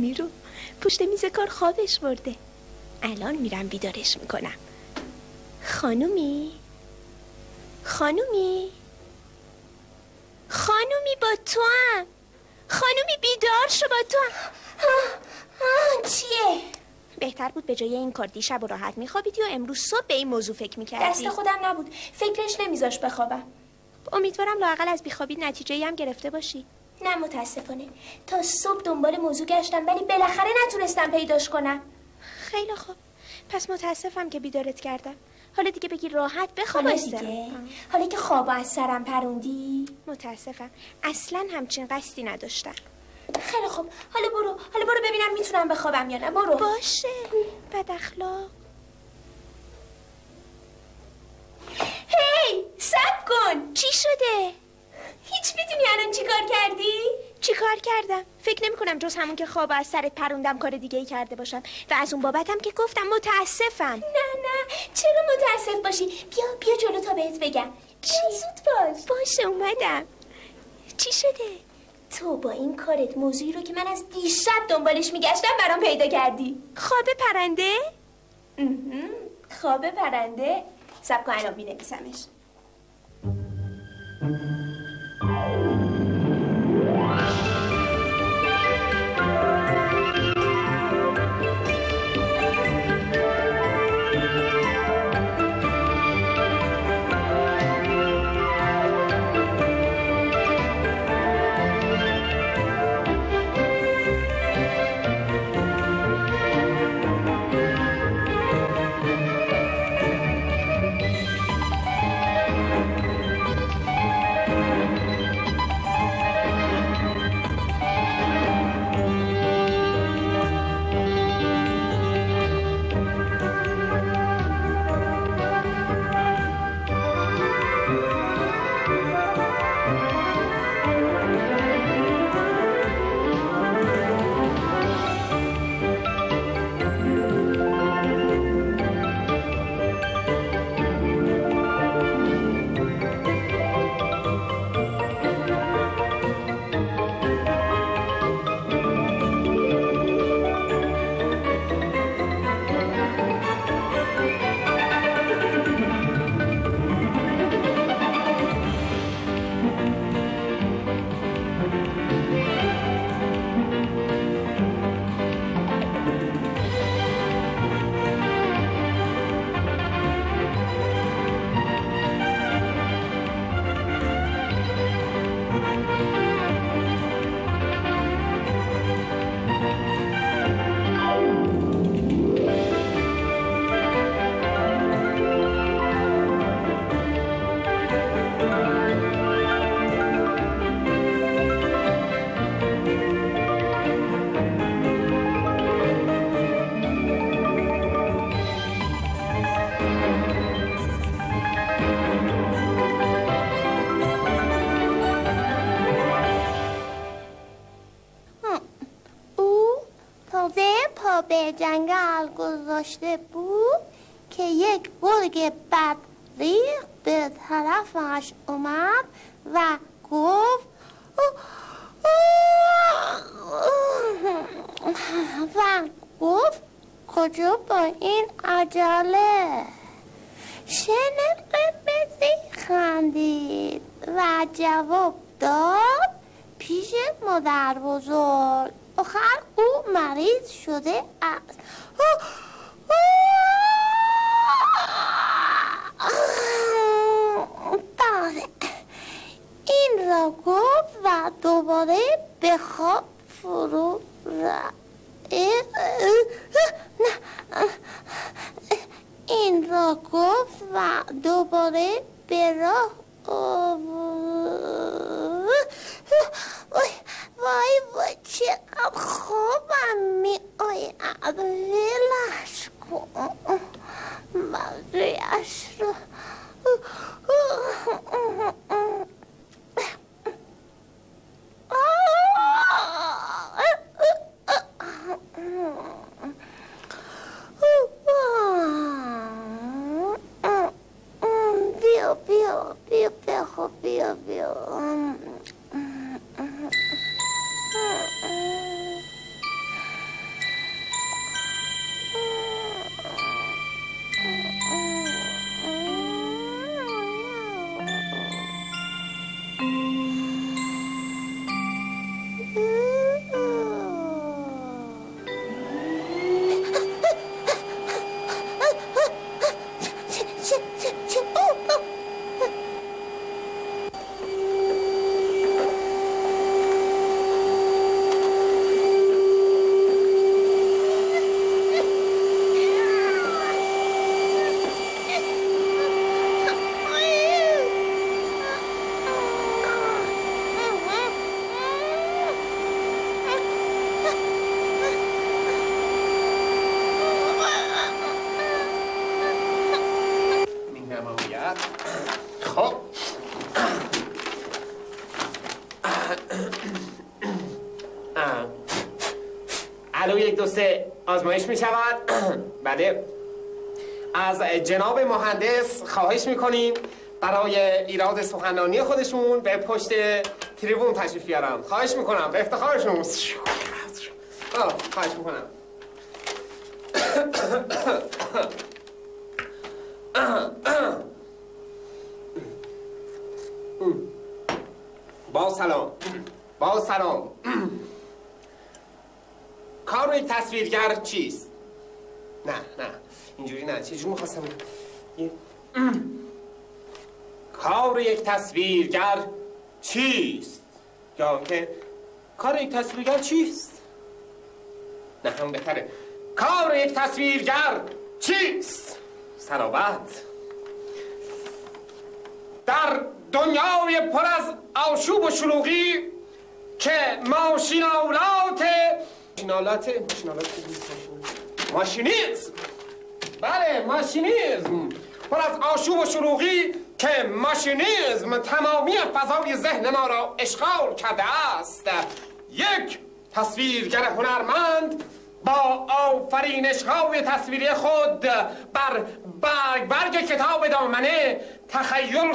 خانومی رو. پشت میز کار خوابش برده. الان میرم بیدارش میکنم. خانومی با تو هم. خانومی بیدار شو، با تو هم. چیه؟ بهتر بود به جای این کار دیشب و راحت میخوابیدی و امروز صبح به این موضوع فکر میکردی. دست خودم نبود، فکرش نمیذاش بخوابم. امیدوارم لااقل از بیخوابی نتیجه‌ای هم گرفته باشی. نه متاسفانه، تا صبح دنبال موضوع گشتم ولی بالاخره نتونستم پیداش کنم. خیلی خوب، پس متاسفم که بیدارت کردم. حالا دیگه بگی راحت بخواب. حالا که خوابو از سرم پروندی. متاسفم، اصلا همچین قصدی نداشتم. خیلی خوب، حالا برو ببینم میتونم بخوابم یا نه. برو. باشه بد اخلاق. هی صبر کن. چی شده؟ هیچ میدونی الان چی کار کردی؟ چی کار کردم؟ فکر نمی کنم جز همون که خواب از سرت پروندم کار دیگه ای کرده باشم. و از اون بابتم که گفتم متاسفم. نه چرا متاسف باشی؟ بیا جلو تا بهت بگم. زود باشه اومدم. چی شده؟ تو با این کارت موضوعی رو که من از دیشب دنبالش میگشتم برام پیدا کردی. خواب پرنده؟ خواب پرنده؟ صبر کن الان می‌نویسمش. به جنگل گذاشته بود که یک گرگ بدریغ به طرفش اومد و گفت کجا با این عجله؟ شن قرمزی خندید و جواب داد پیش مادر بزرگ. آخر او مریض شده است. بله این را گفت و دوباره به خواب فرو رفت. این را گفت و دوباره به راه وای چقدر خوابم می آید. ولش کن بقیه‌اش رو. بیا. خب الو 1 2 3 آزمایش می شود. بله از جناب مهندس خواهش میکنیم برای ایراد سخنرانی خودشون به پشت تریبون تشریف بیارم. خواهش میکنم به افتخارشون. خواهش میکنم. با سلام. با سلام. کار یک تصویرگر چیست؟ نه اینجوری نه. چجوری میخواستم کار یک تصویرگر چیست؟ یا که کار یک تصویرگر چیست؟ نه همون بهتره. کار یک تصویرگر چیست؟ سرابت در دنیای پر از آشوب و شلوغی که ماشینیزم بله ماشینیزم پر از آشوب و شلوغی که ماشینیزم تمامی فضای ذهن ما را اشغال کرده است، یک تصویرگر هنرمند با آفرینش‌های تصویری خود بر برگ کتاب دامنه تخیل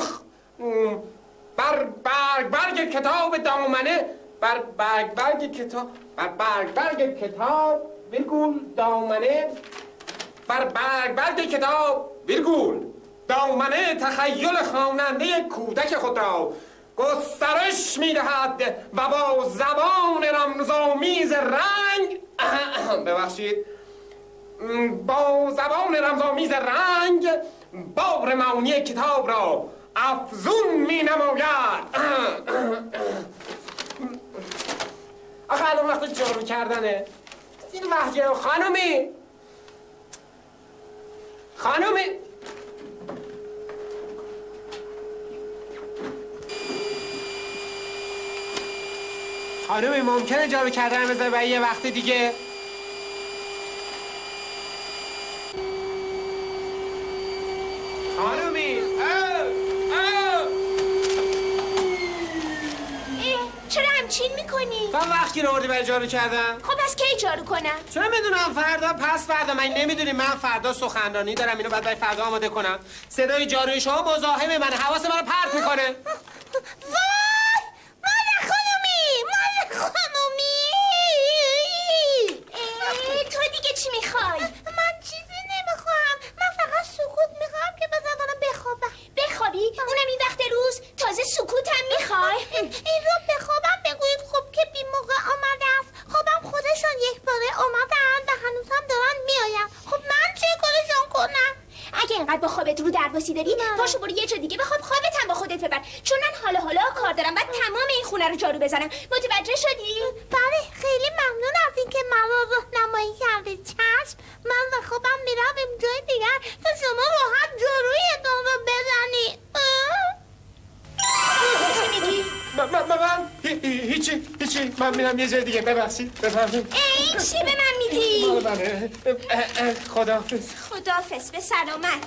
بر برگ کتاب دامنه بر برگ کتاب ویرگول دامنه بر برگ کتاب ویرگول دامنه تخیل خواننده کودک خود را گسترش می‌دهد و با زبان رمزآمیز رنگ با زبان رمزآمیز رنگ بار معانی کتاب را افزون می‌نماید. آخه الان وقت جارو کردنه. این وحجه خانومی ممکنه جارو کردن بذاره برای یه وقت دیگه؟ خانومی چرا همچین میکنی؟ تو وقتی رو آوردی برای جارو کردن؟ خب از کی جارو کنم؟ چرا میدونم فردا پس فردا من نمیدونی من فردا سخنرانی دارم اینو بعد برای فردا آماده کنم. صدای جاروی شما مزاحم من حواس منو پرت میکنه. وای مال خانومی تو دیگه چی میخوای؟ من چیزی نمیخوام، من فقط سکوت میخوام که بذارم بخوابم. بخوابی؟ اونم این وقت روز تازه سکوتم میخوای؟ این رو بخوابم بگویید خب که بی موقع آمده است. خبم خودشان یک باره آمدن و هنوز هم دارن میآین. خب من چه کارشان کنم؟ اگه اینقدر با خوابت رو درواسی داری پاشو برو یه جا دیگه بخواب خوابت هم با خودت ببر، چون من حالا کار دارم بعد تمام این خونه رو جارو بزنم. متوجه شدی؟ بله خیلی ممنون از اینکه مرا راهنمایی کردی. چشم من و خوابم میروم جای دیگر تا شما راحت جارویتون رو بزنی. چی میگی؟ من هیچی من میرم یه جای دیگه. ببخشید بفرمایید. این چی به من میگی؟ خداحافظ. خداحافظ به سلامت.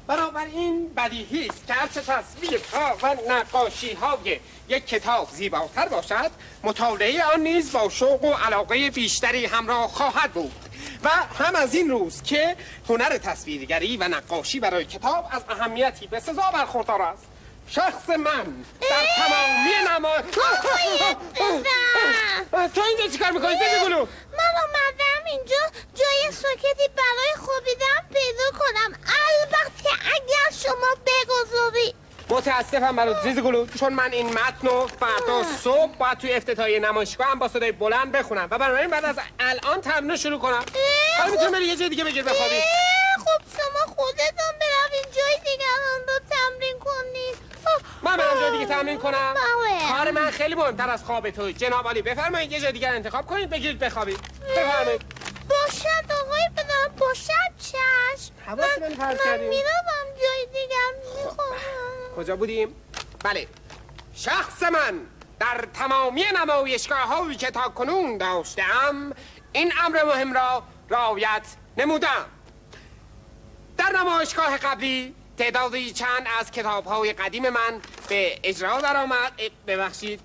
بنابراین بدیهی است که هرچه تصویرها و نقاشی‌های یک کتاب زیباتر باشد، مطالعه آن نیز با شوق و علاقه بیشتری همراه خواهد بود و هم از این روز که هنر تصویرگری و نقاشی برای کتاب از اهمیتی به سزا برخوردار است. شخص من در تمامی تو اینجا چیکار میکنی زیگولو؟ من اومدم اینجا جای ساکتی برای خوابیدن پیدا کنم، البته اگر شما بگذاری. متاسفم برات زیزگولو، چون من این متن رو فردا صبح باید توی افتتاحیه نمایشگاه هم با صدای بلند بخونم و بنابراین بعد از الان تمرین شروع کنم. حالا میتونم بری یه جای دیگه بگیر بخوابی. خب شما خودتون بروین جای دیگران رو تمرین کنید. من برم جای دیگه تمرین کنم؟ بله. کار من خیلی مهمتر از خواب توی. جناب عالی بفرمایید یه جای دیگر انتخاب کنید بگیرید بخوابید. بفرمایید. باشد آقای پدرم، باشد چشم. من میروم جای دیگر میخوام. کجا بودیم؟ بله. شخص من در تمامی نمایشگاه‌هایی که تا کنون داشتم این امر مهم را رعایت نمودم. در نمایشگاه قبلی تعدادی چند از کتاب‌های قدیم من به اجرا درآمد. ببخشید.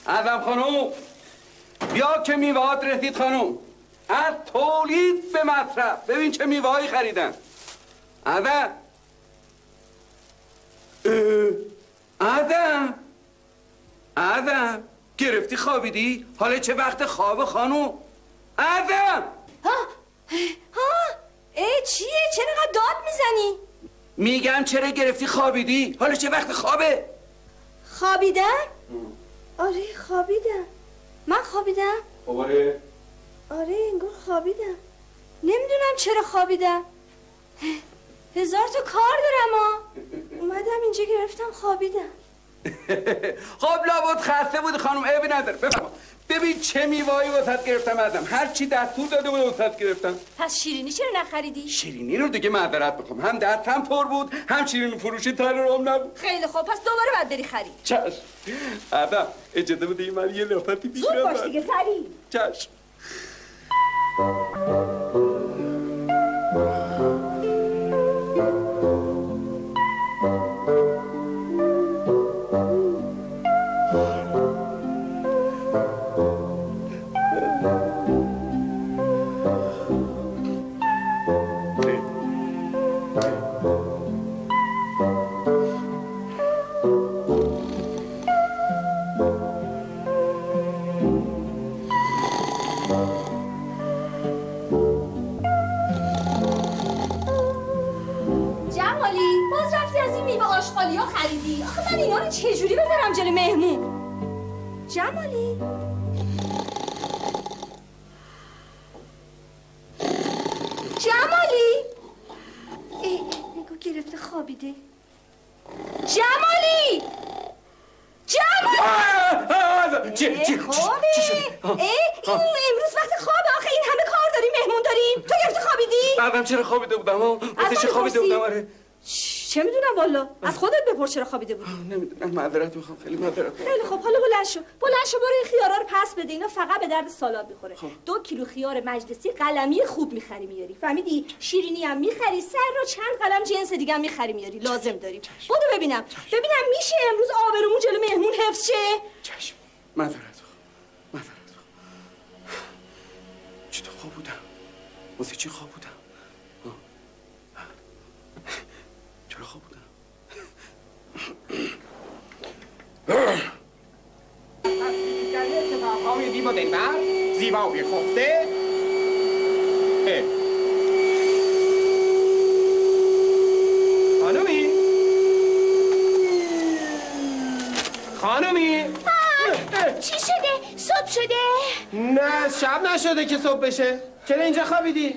اعظم خانم بیا که میوهات رسید خانم. از تولید به مصرف ببین چه میوهایی خریدن. اعظم گرفتی خوابیدی؟ حالا چه وقت خواب خانم؟ اعظم چیه؟ چرا اینقدر داد میزنی؟ میگم چرا گرفتی خوابیدی؟ حالا چه وقت خوابه؟ خوابیدم؟ آره خوابیدم. من خوابیدم؟ آره انگار خوابیدم. نمیدونم چرا خوابیدم. هزار تا کار دارم اومدم اینجا گرفتم خوابیدم. خب لابد خسته بود خانم. عیبی نداره بفرما. ببین چه میوه‌ای واسط گرفتم ازم. هر چی دستور داده بود واسط گرفتم. پس شیرینی چرا نخریدی؟ شیرینی رو دیگه معذرت میخوام. هم دستم پر بود هم شیرینی فروشی تنرام نبود. خیلی خوب پس دوباره باید بری خرید. چشم. آدم اجازه بده من یه لافتی بگیرم. زود باش دیگه سریع. چشم. خریدی؟ آخه من اینا رو چجوری بذارم جلوی مهمون؟ جمالی؟ نگاه گرفته خوابیده. جمالی! چی شد؟ امروز وقت خوابه. آخه این همه کار داریم مهمون داریم. تو گرفته خوابیدی؟ بعدم چرا خوابیده بودم؟ واسه خوابیده بودم. آره چه میدونم والا. از خودت بپرس چرا خوابیده بودی. نمیدونم. معذرت میخوام. خیلی معذرت میخوام. خیلی خب حالا بلند شو برو این خیارا رو پس بده. اینا فقط به درد سالاد میخوره. 2 کیلو خیار مجلسی قلمی خوب میخری میاری. فهمیدی؟ شیرینی هم میخری. سر رو چند قلم جنس دیگه هم میخری میاری. لازم داریم. بودو ببینم میشه امروز آبرومون جلو مهمون حفظ شه؟ چشم. معذرت میخوام. چطور خواب بودم؟ واسه چی خواب بودم؟ چرا خواب بودم؟ تصویرگری اتفاقهای دیو و دلبر زیبای خفته خانومی خانومی چی شده؟ صبح شده؟ نه شب نشده که صبح بشه. چرا اینجا خوابیدی؟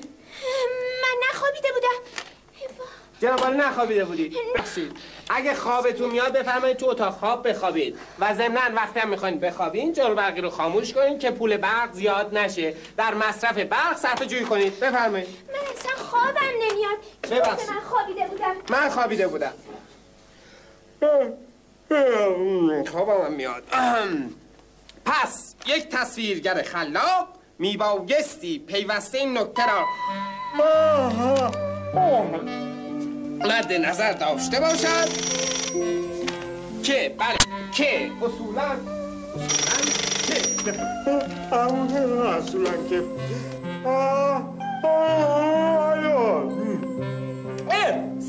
من نخوابیده بودم. جناب عالی نخوابیده بودی؟ بخشید اگه خوابتون میاد بفرمایید تو اتاق خواب بخوابید و ضمناً وقتی هم میخواین بخوابین جارو برقی رو خاموش کنین که پول برق زیاد نشه. در مصرف برق صرفه جویی کنید. بفرمایید. من اصلا خوابم نمیاد. ببخشید. من خوابیده بودم. من خوابیده بودم. خوابم هم میاد. پس یک تصویرگر خلاق میبایستی پیوسته این نکته را مد نظر داشته باشد که بله که اصولاً که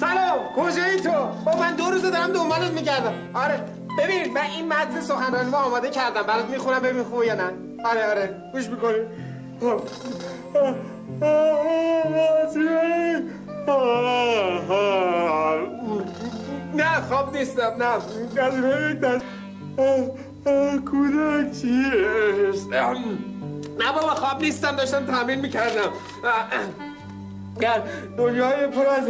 سلام کجایی تو؟ با من 2 روزه دارم دنبالت میگردم. آره ببین من این متن سخنرانی آماده کردم برات میخونم ببین خوبه یا نه. آره گوش میکنی. نه خواب نیستم. نه کودک چیست؟ نه بابا خواب نیستم داشتم تمرین میکردم. در دنیای پر از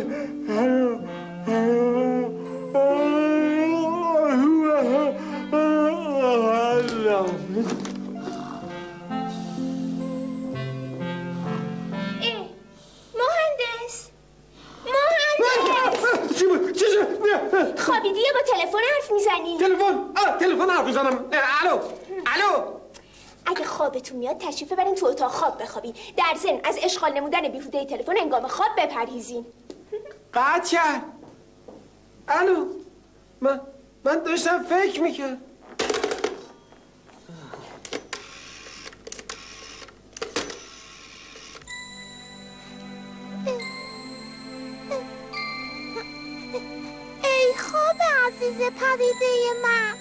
خوابیدی یا با تلفن حرف میزنی؟ تلفن حرف میزنم. الو اگه خوابتون میاد تشریف ببرین تو اتاق خواب بخوابین. در ضمن از اشغال نمودن بیهوده تلفن هنگام خواب بپرهیزین. قطع کرد. الو من داشتم فکر میکردم. ای خواب عزیز پریده من،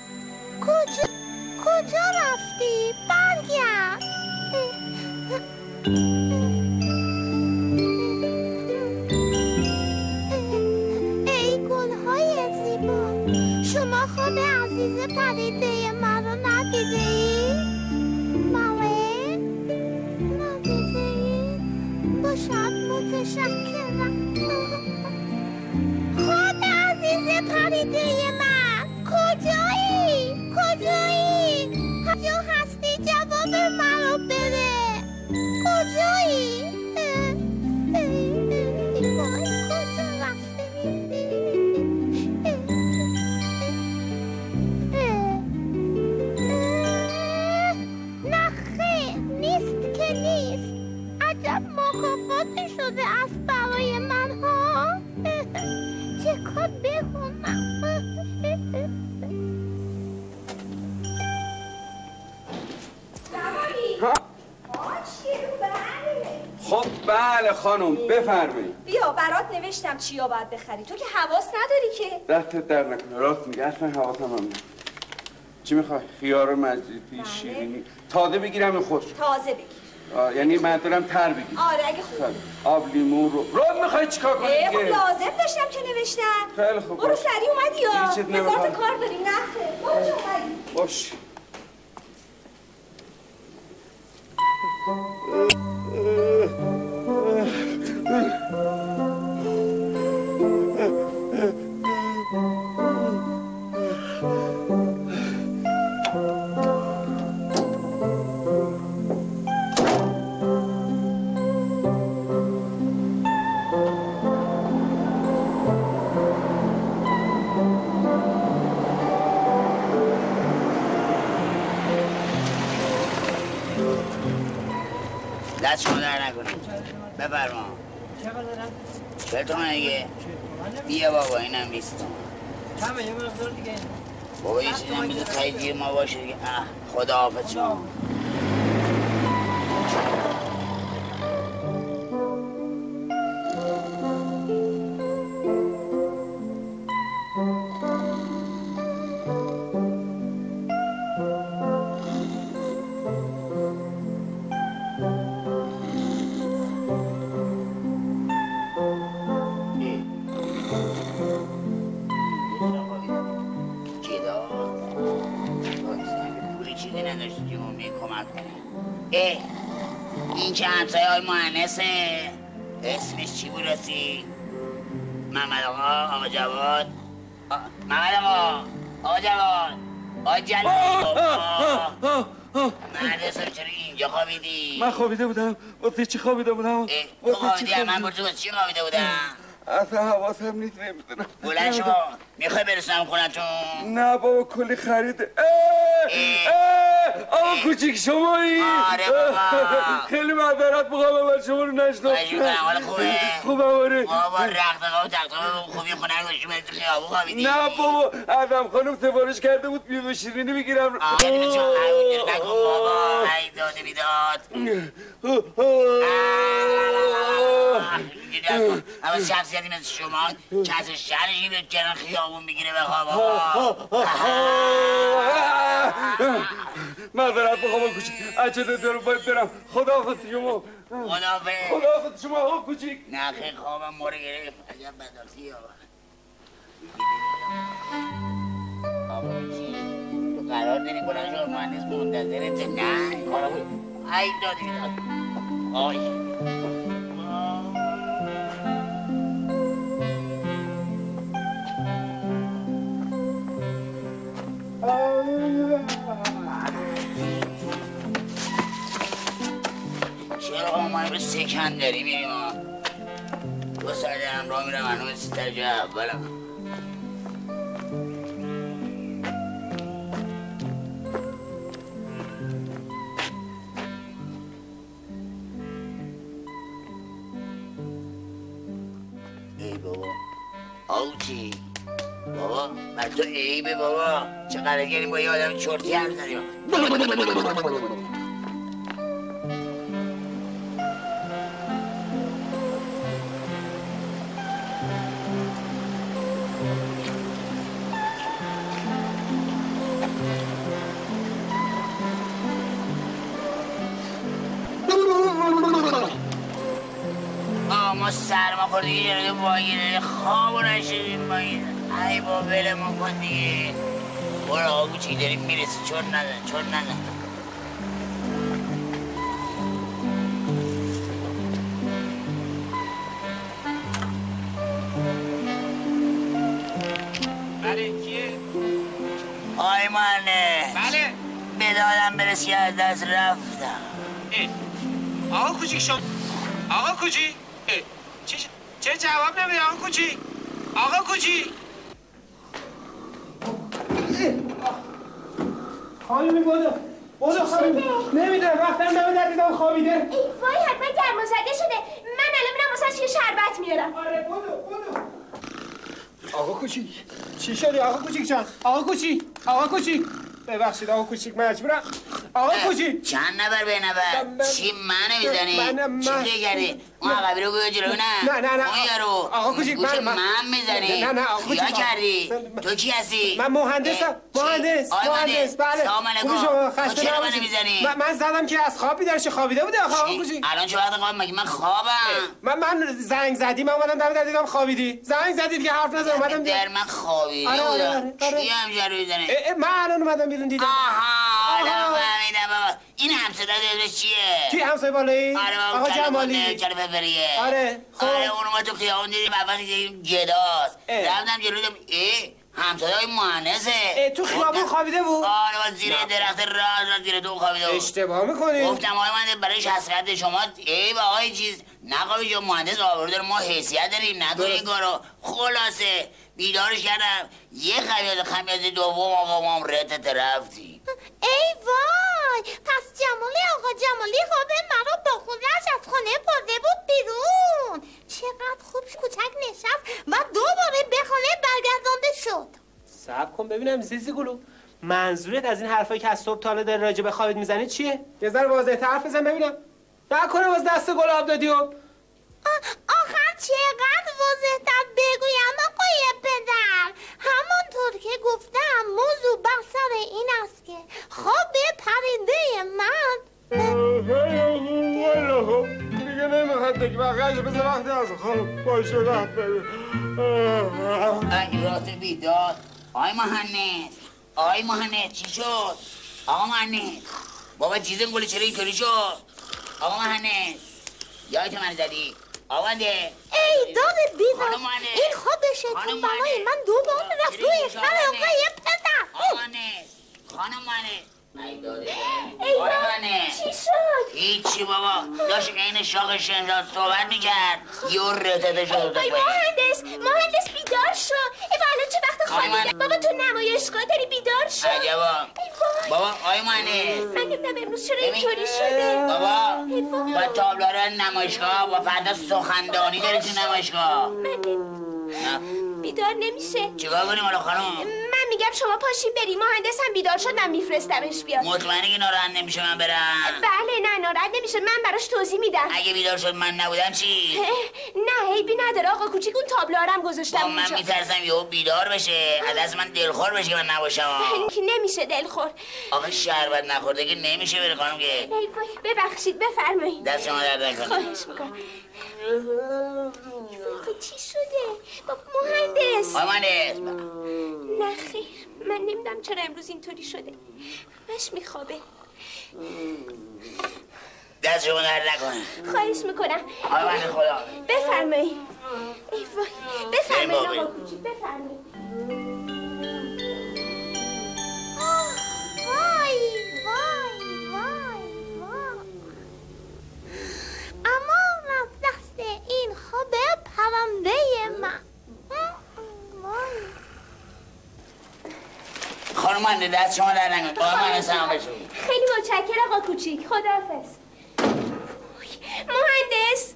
کجا رفتی؟ برگرد. ای گلهای زیبا، شما خواب عزیز پریده من رو ندیده ای؟ بله؟ ندیده ای؟ باشد متشکرم. خواب عزیز پریده من، کجایی؟ کجا هستی؟ جواب من رو بده. کجایی؟ وای کجا رفته؟ نه خیر نیست که نیست. عجب مکافاتی شده است برای من ها. چه کار بخونم؟ خب بله خانم بفرمایید. بیا برات نوشتم چیا باید بخری. تو که حواس نداری که. دستت در نکنه. راست میگه اصلا حواسم هم نیست. چی میخوای؟ خیار مجلسی، شیرینی تازه بگیرم یا خشک؟ تازه بگیر. یعنی من دارم تر بگیر. آره اگه خوب. آب لیمو رو میخوای چیکار کنی دیگه؟ خب لازم داشتم که نوشتم. خیلی خوب. برو سریع اومدی یا؟ وزارت کار داریم نخه. برو اومدی. باش. دست شما در نکنید. بفرما. چه تومن دیگه؟ بیا بابا اینم 20 تومن. کمه یه مقدار دیگه. بابا یه چیزی هم میده تایی دیگه ما باشه دیگه. خدا حافظ شما. این که همسایه های مهندسه اسمش چی بود رسی؟ محمد آقا جواد محمد آقا جواد آقا جلال مهندسه چرا اینجا خوابیدی؟ من خوابیده بودم. واسه چی خوابیده بودم؟ تو خوابیدی؟ من برسه واسه چی خوابیده بودم؟ اصلا حواسم نیست نمیدونم. بلند شما میخوای برسنم خونتون؟ نه بابا کلی خریده. آقا کوچیک شمایی؟ آره بابا خیلی معذرت میخوام من شما رو نشناختم. حال خوبه؟ خوبم آره. بابا رختقا و تختقا خوبی خونه گوشی باید تو خیابون خوابیدی؟ نه بابا ادم خانم سفارش کرده بود میوه شیرینی بگیرم. آقا نمیشه نکن بابا ای داده بیداد اما شخصیتی مثل شما کس شرشی به کنار خیابون بگیره بخواب معذرت میخوام کوچیک. اچه دارم باید برم. خداحافظ شما. خداحافظ شما آقا کوچیک. نه خیلی خوابم ما رو گرفت. عجب بدبختی آقا چی؟ تو قرار داری بلند شو مهندس منتظرته؟ نه این کارا بود. ای دادی بیداد آی چرا ما رو سکندری میریم ها؟ 2 ساعت هم راه میرم هنوز سیستر جای اولم. ای بابا آوچی بابا من تو عیبه بابا چه قرار گریم با یه آدم چرتی هم زدیم. ما سرما خوردی یه جلده باگیره خواب رو نشدیم با این ای با بله ما کن دیگه برو آقا چی داریم میرسی چون نزن بله کیه؟ آی منه بله به دادم برسی از دست رفتم. آقا کوچیک شما آقا کوچیک چه جواب نمیده آقا کوچیک؟ آقا کوچیک خانمی بودو خانمی نمیدونم وقتم نمیدونم دیدم خوابیده. ای وای حتما گرمازده شده. من الان میرم واسه یه شربت میارم. آره بودو آقا کوچیک چی شدی آقا کوچیک جان؟ آقا کوچیک ببخشید آقا کوچیک مجبورم. آقا کوچیک چند نفر به نفر چی منو میزنی؟ چی دیگه کردی؟ اون عقبی رو گویا جلو نه اون یارو آقا کوچیک من میزنی؟ نه آقا کوچیک یا کردی؟ تو کی هستی؟ من مهندسم. مهندس بله. سلام علیکم. تو چرا منو میزنی؟ من زدم که از خواب بیدار شه. خوابیده بوده آقا کوچیک. الان چه وقت خواب مگه من خوابم؟ من زنگ زدی من اومدم در دیدم خوابیدی. زنگ زدید که حرف نزدم اومدم در من خوابیده بودم. کی هم جلو میزنه؟ من الان اومدم بیرون دیدم. آها فهمیدم بابا. این همسایه اسمش چیه؟ کی همسایه بالایی؟ آقا جمالی. چرا پفریه؟ آره خب اونو ما تو خیابون دیدیم اول دیدیم گداست. رفتم جلو دیدم همسایه های مهندسه. تو خیابون خوابیده بود؟ آره زیر درخت راز زیر تو خوابیده بود. اشتباه میکنی. گفتم آقای مهندس برای حسرت شما با آقای چیز نخوابی جو مهندس آورو داره ما حیثیت داریم نکنی این کارو. خلاصه بیدارش کردم یه خمیازه دوم آقا ما هم رتت رفتیم. ای وای پس آقا جمالی خواب مرا با خودش از خونه برده بود بیرون. چقدر خوب کوچک نشست و دوباره به خانه برگردانده شد. صبر کن ببینم زیزی گلو منظورت از این حرفایی که از صبح تا حالا در راجع به خوابت میزنی چیه؟ یه ذره واضح‌تر حرف بزن ببینم. نکنه باز دست گلاب دادی و آخر چقدر واضح‌تر بگویم آقای پدر. همانطور که گفتم موضوع بر سر این است که خواب پرنده من دیگه نمیخواد دیگه بقیه‌اش بذار وقتی از خانم باشه رفت ببین. این راست بیداد آقای مهندس چی شد؟ آقا مهندس بابا چیز گلی چرا اینطوری شد؟ آقا مهندس یادت من زدی؟ آقانده ای داد بیدار این خودشه تو بلای من دوباره رفت روی سر آقای پدر. آقا مهندس خانم مهندس ای داده چی شد؟ هیچی بابا داشت این شاق شنزاد صحبت میکرد یه رتده شد. ای مهندس بیدار شو. ای الان چه وقت خوابیده؟ بابا تو نمایشگاه داری بیدار شو. عجبا بابا آی مهندس من نمیدونم امروز چرا اینطوری شده. بابا باید تابلو رو نمایشگاه و فردا سخندانی داری تو نمایشگاه. بیدار نمیشه. چیکار کنیم حالا خانم؟ من میگم شما پاشین بریم. مهندسم بیدار شد من میفرستمش بیاد. مطمئنی که ناراحت نمیشه من برم؟ بله نه ناراحت نمیشه من براش توضیح میدم. اگه بیدار شد من نبودم چی؟ نه عیبی نداره آقا کوچیک اون تابلوهارم گذاشتم من اونجا. میترسم یهو بیدار بشه از من دلخور بشه که من نباشم. نمیشه دلخور. آقا شربت نخورده که نمیشه بره خانم که. ای وای ببخشید بفرمایید. دست شما درد نکنه. خواهش میکنم. چی شده؟ بابا مهندس. مهندس نه خیر من نمیدونم چرا امروز اینطوری شده. همش میخوابه. دست شما درد نکنه. خواهش میکنم. من خدا بفرمایید. ای وای بفرمایید آقا کوچیک بفرمایید. اما از دست این خواب پرنده من. خانم من دست شما در نکنه. آقا من سلام بشون. خیلی متشکرم آقا کوچیک. خداحافظ. مهندس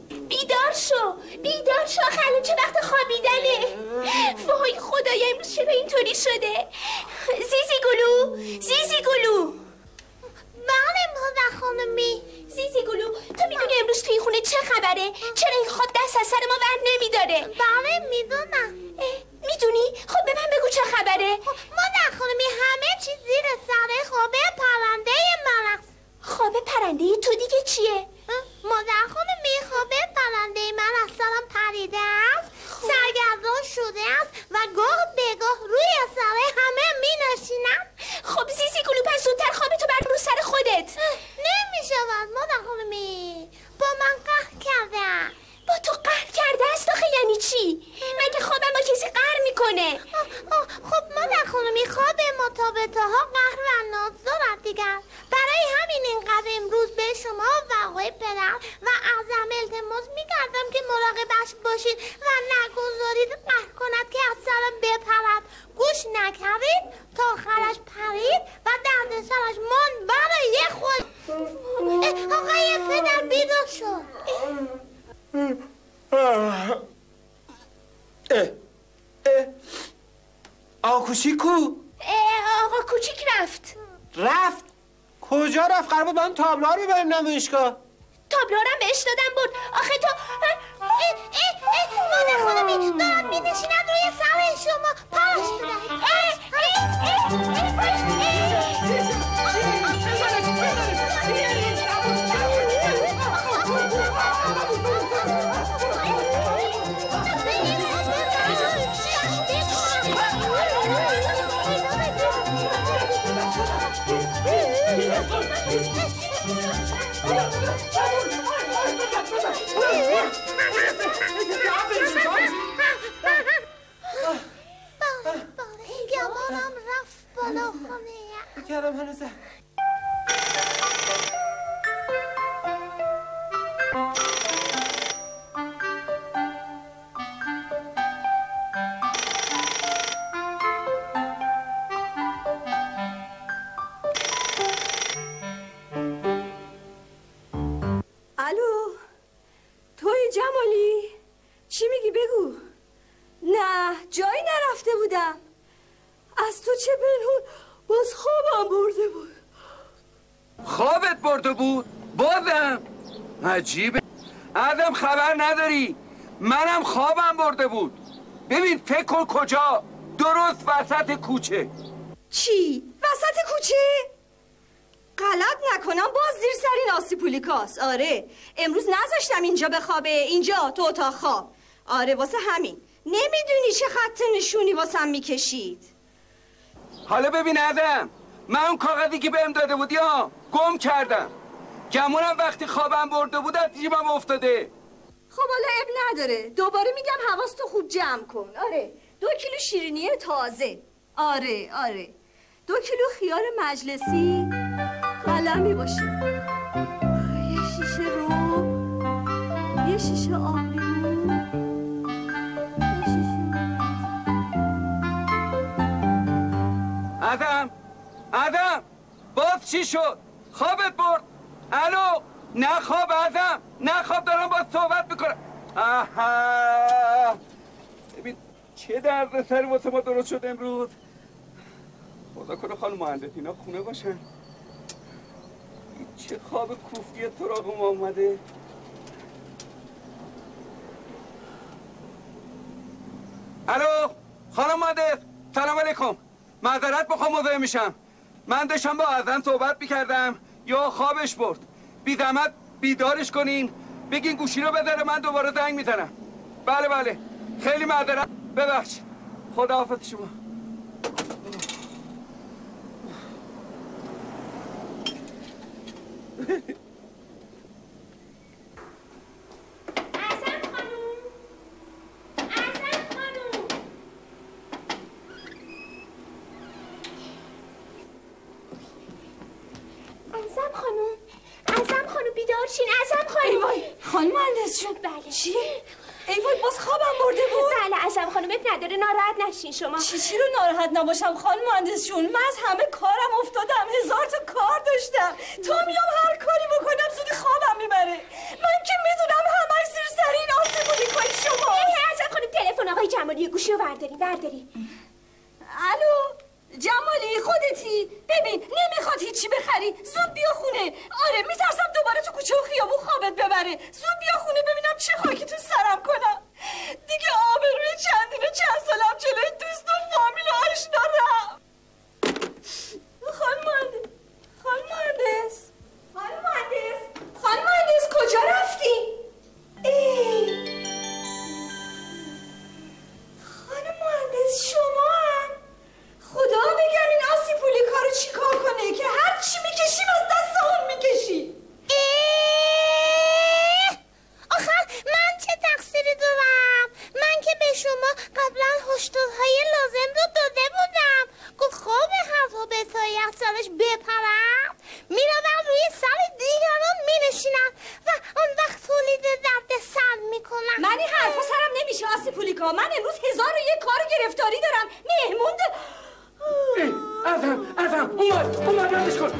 بیدار شو خاله چه وقت خوابیدنه. وای خدایا امروز چرا اینطوری شده. زیزی گلو بله مادر خانمی. زیزی گلو تو میدونی امروز توی خونه چه خبره؟ چرا این خواب دست از سر ما ور نمیداره؟ بله میدونم. میدونی؟ خب به من بگو چه خبره؟ مادر خانمی همه چیز زیر سر خواب پرنده من است. خواب پرنده تو دیگه چیه؟ مادر خانمی خواب پرنده من از سرم پریده است، سرگردان شده است و گاه به گاه روی سر همه می نشینم. خب زیزی گلو پس زودتر خوابتو بر رو سر خودت. نمیشود مادر خانمی با من قهر کرده. با تو قهر کرده است آخه یعنی چی؟ مگه خوابم با کسی قهر میکنه؟ خب مادر خانمی خواب مطابقه ها قهر و ناز دارد دیگر. برای همین اینقدر امروز به شما و آقای پدر و اعظم التماس میکردم که مراقبش باشید و نگذارید قهر کند که از سرم بپرد. گوش نکردید تا آخرش پرید و درد سرش ماند برای خود. آقای پدر بیدار شد. آقا کوچیک کو؟ آقا کوچیک رفت؟ کجا رفت؟ قرار بود من تابلوها رو ببریم نمایشگاه. تابلوهارم بهش دادم برد. آخه تو مادر خانمی دارد می‌نشیند روی سر شما. پاش بدهید. گمانم رفت بالا خونه. بکرم هنوزه. الو توی جمالی چی میگی بگو. نه جایی نرفته بودم. از تو چه پنهون باز خوابم برده بود. خوابت برده بود؟ بازم عجیبه. آدم خبر نداری منم خوابم برده بود. ببین فکر کن کجا؟ درست وسط کوچه. چی؟ وسط کوچه؟ غلط نکنم باز زیر سر این آسیپولیکاس. آره امروز نذاشتم اینجا بخوابه. اینجا تو اتاق خواب. آره واسه همین نمیدونی چه خط نشونی واسم میکشید. حالا ببین آدم من اون کاغذی که بهم داده بودی گم کردم. گمونم وقتی خوابم برده بود از جیبم افتاده. خب حالا اب نداره، دوباره میگم حواستو خوب جمع کن. آره 2 کیلو شیرینی تازه، آره 2 کیلو خیار مجلسی قلمی باشه، یه شیشه رو، یه شیشه آبلیمو، یه شیشه ادم باز چی شد؟ خوابت برد؟ الو نه خواب ادم، نه خواب، دارم باز صحبت میکنم. آها ببین چه درد سر واسه ما درست شد امروز. خدا کنه خانم مهندس اینا خونه باشن. چه خواب کوفتی سراغ ما اومده. الو خانم مهندس سلام علیکم، معذرت بخوام مزاحم میشم. من داشتم با ازن صحبت میکردم یا خوابش برد. بی زحمت بیدارش کنین، بگین گوشی رو بذاره، من دوباره زنگ میزنم. بله خیلی معذرت، ببخشید. خداحافظ شما. اعظم خانم بیدار شین. اعظم خانم. ایوای خانم مهندس جون. بله چیه؟ ایوای باز خوابم برده بود. بله اعظم خانم اب نداره، ناراحت نشین شما. چی رو ناراحت نباشم خانم مهندس جون؟ من از همه کارم افتادم، 1000 تا کار داشتم. تا میام هر کاری بکنم زودی خوابم میبره. من که میدونم همش زیر سر این آسیبونی کاری شما. اعظم خانم تلفن آقای جمالی گوشی رو برداری. الو جمالی خودتی؟ ببین نمیخواد هیچی بخری، زود بیا خونه. آره میترسم دوباره تو کوچه و خیابون خوابت ببره. زود بیا خونه ببینم چه خاکی تو سرم کنم. دیگه آبروی چند سالم جلوی دوست و فامیل و آشنا رفت. خانم مهندس کجا رفتی؟ خانم مهندس شما هم؟ خدا بگم این آسیپولی کارو چی کار کنه که هر چی میکشیم از دست اون میکشی. آخه من چه تقصیری دارم؟ من که به شما قبلا هشدارهای لازم رو داده بودم. گفت خواب حرفا به سایه سرش بپرم، میروم روی سر دیگران مینشینم و آن وقت تولید درد سر میکنم. من این حرفا سرم نمیشه آسیپولیکا. من امروز 1001 کار گرفتاری دارم. مهمون ازم اومد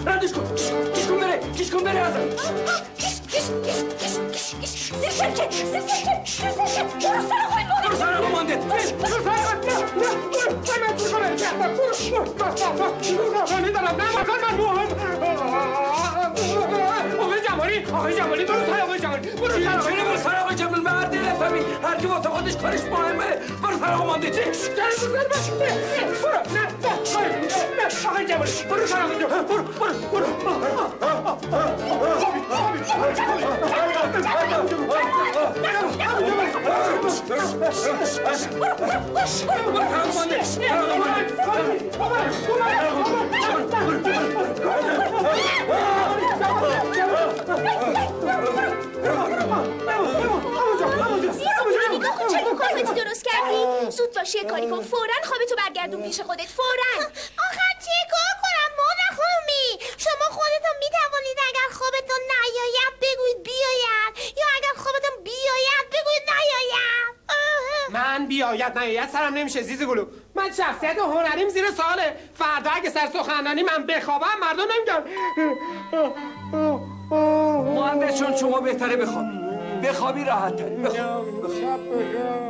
ردش کن کش کن بره ازم. زیر سرکه برو سر آقای مانده. آقای جمالی برو سر آقای جمالی مرد نفهمی هر کی واسه خودش کارش مهمه. برو سر آقای مانده. آقای جمالی برو سر آقای جمالی. خوابتی درست کردی؟ زود باشه یه کاری کن، فوراً خوابتو برگردون پیش خودت، فوراً. آخر چه کار کنم مادر خانومی؟ شما خودتون میتوانید اگر خوابتون نیاید بگویید بیاید، یا اگر خوابتون بیاید بگویید نیاید. من بیاید نیاید سرم نمیشه زیزی گلو. من شخصیت هنریم زیر سواله. فردا اگه سر سخنرانی من بخوابم مردم نمیگن. مهندس چون شما بهتره بخوابی راحت تری.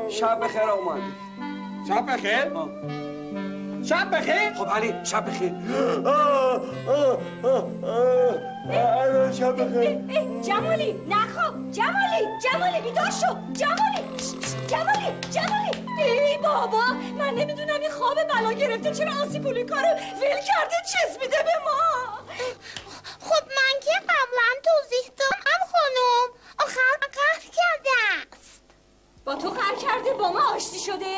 شب بخیر آقا مهندس. شب بخیر؟ شب بخیر؟ خب علی شب بخیر. شب بخیر. جمالی نخواب. جمالی بیدار شو. جمالی ای بابا من نمیدونم این خواب بلا گرفته چرا آسیپولیکا رو ول کرده چسبیده به ما. خب من که قبلا توضیح دادم خانم. آخر قهر کرده است. با تو قهر کرده با ما آشتی شده؟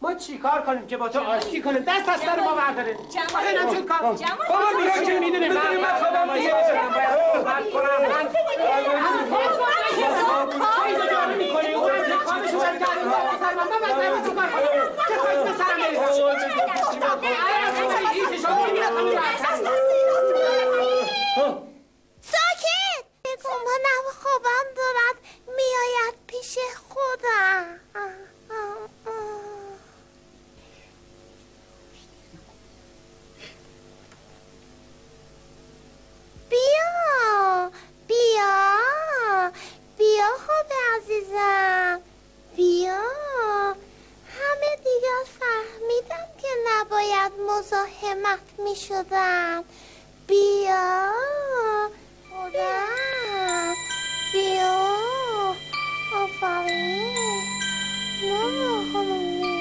ما چیکار کنیم که با تو آشتی کنیم؟ دست از سر ما برداره. آخه اینا چه کار؟ بابا میگه که میدونی من خودم دیگه صحبت کنم. ساکت! گمانم خوابم دارد میآید پیش خودم. بیا بیا بیا خوب عزیزم بیا. همه دیگر فهمیدم که نباید مزاحمت می شدم. بیا خودم بیا. آفرین نه خانمی.